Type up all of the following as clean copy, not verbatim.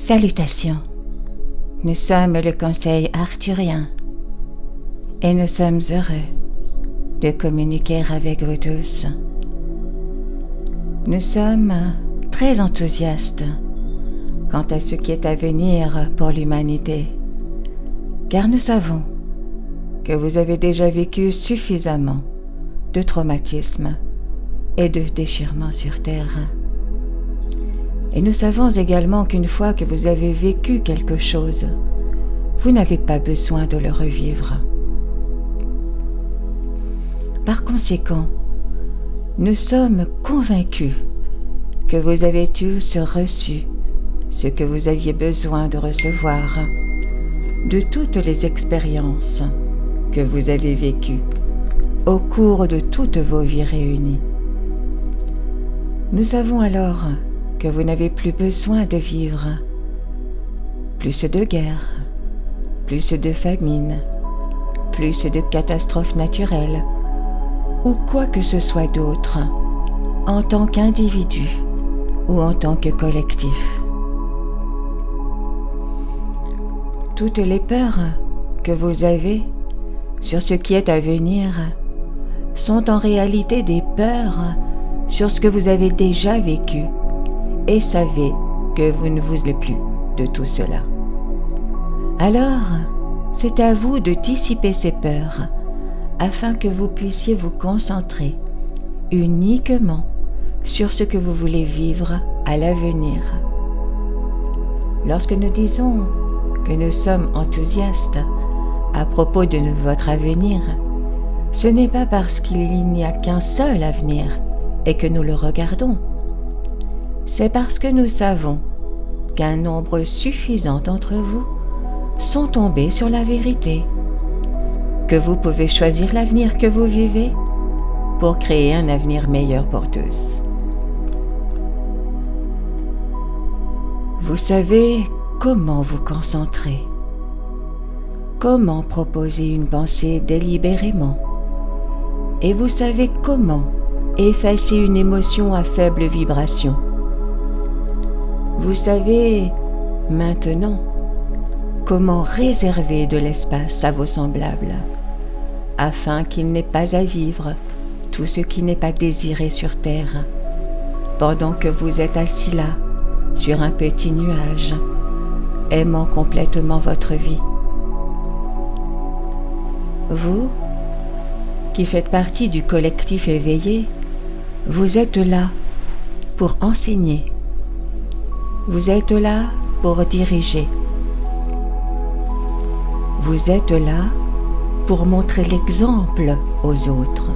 Salutations. Nous sommes le Conseil arthurien et nous sommes heureux de communiquer avec vous tous. Nous sommes très enthousiastes quant à ce qui est à venir pour l'humanité, car nous savons que vous avez déjà vécu suffisamment de traumatismes et de déchirements sur Terre. Et nous savons également qu'une fois que vous avez vécu quelque chose, vous n'avez pas besoin de le revivre. Par conséquent, nous sommes convaincus que vous avez tous reçu ce que vous aviez besoin de recevoir de toutes les expériences que vous avez vécues au cours de toutes vos vies réunies. Nous savons alors que vous n'avez plus besoin de vivre plus de guerres, plus de famines, plus de catastrophes naturelles ou quoi que ce soit d'autre en tant qu'individu ou en tant que collectif. Toutes les peurs que vous avez sur ce qui est à venir sont en réalité des peurs sur ce que vous avez déjà vécu et savez que vous ne voulez plus de tout cela. Alors, c'est à vous de dissiper ces peurs afin que vous puissiez vous concentrer uniquement sur ce que vous voulez vivre à l'avenir. Lorsque nous disons que nous sommes enthousiastes à propos de votre avenir, ce n'est pas parce qu'il n'y a qu'un seul avenir et que nous le regardons. C'est parce que nous savons qu'un nombre suffisant d'entre vous sont tombés sur la vérité, que vous pouvez choisir l'avenir que vous vivez pour créer un avenir meilleur pour tous. Vous savez comment vous concentrer, comment proposer une pensée délibérément, et vous savez comment effacer une émotion à faible vibration. Vous savez maintenant comment réserver de l'espace à vos semblables, afin qu'ils n'aient pas à vivre tout ce qui n'est pas désiré sur Terre, pendant que vous êtes assis là, sur un petit nuage, aimant complètement votre vie. Vous, qui faites partie du collectif éveillé, vous êtes là pour enseigner. Vous êtes là pour diriger. Vous êtes là pour montrer l'exemple aux autres.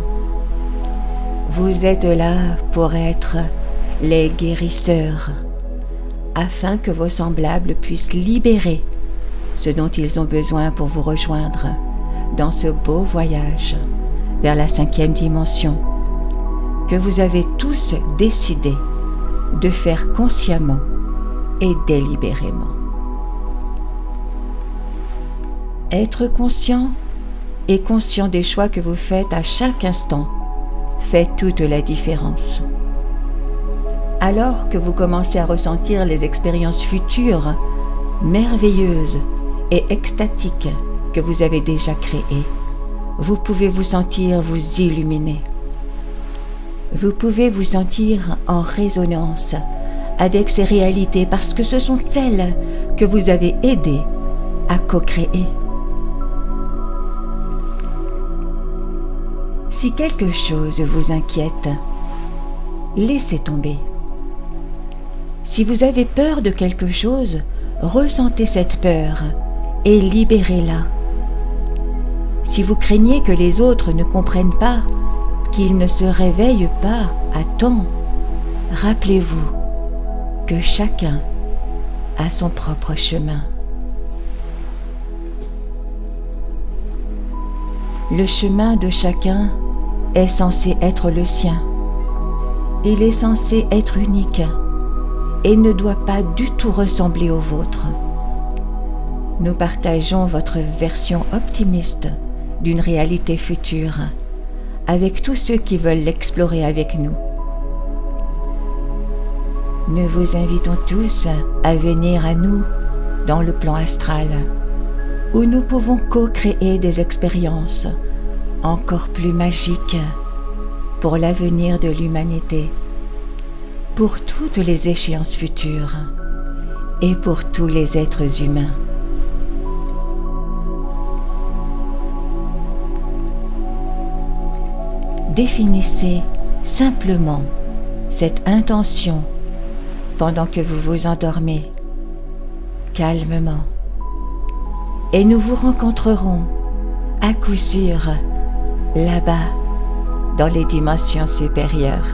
Vous êtes là pour être les guérisseurs, afin que vos semblables puissent libérer ce dont ils ont besoin pour vous rejoindre dans ce beau voyage vers la 5e dimension que vous avez tous décidé de faire consciemment et délibérément. Être conscient et conscient des choix que vous faites à chaque instant fait toute la différence. Alors que vous commencez à ressentir les expériences futures, merveilleuses et extatiques que vous avez déjà créées, vous pouvez vous sentir vous illuminer. Vous pouvez vous sentir en résonance avec ces réalités parce que ce sont celles que vous avez aidé à co-créer. Si quelque chose vous inquiète, laissez tomber. Si vous avez peur de quelque chose, ressentez cette peur et libérez-la. Si vous craignez que les autres ne comprennent pas, qu'ils ne se réveillent pas à temps, rappelez-vous que chacun a son propre chemin. Le chemin de chacun est censé être le sien. Il est censé être unique et ne doit pas du tout ressembler au vôtre. Nous partageons votre version optimiste d'une réalité future avec tous ceux qui veulent l'explorer avec nous. nous vous invitons tous à venir à nous dans le plan astral, où nous pouvons co-créer des expériences encore plus magiques pour l'avenir de l'humanité, pour toutes les échéances futures et pour tous les êtres humains. Définissez simplement cette intention pendant que vous vous endormez calmement et nous vous rencontrerons à coup sûr là-bas dans les dimensions supérieures.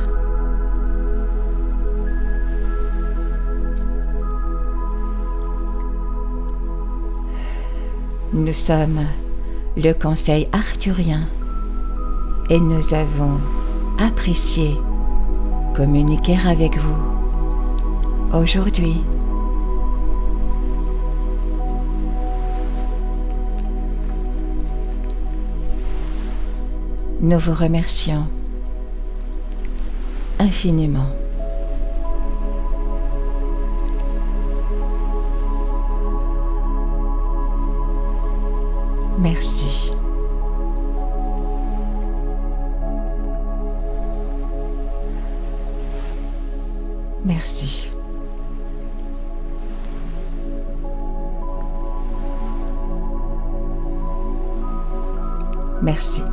Nous sommes le Conseil arthurien et nous avons apprécié communiquer avec vous aujourd'hui. Nous vous remercions infiniment. Merci. Merci. Merci.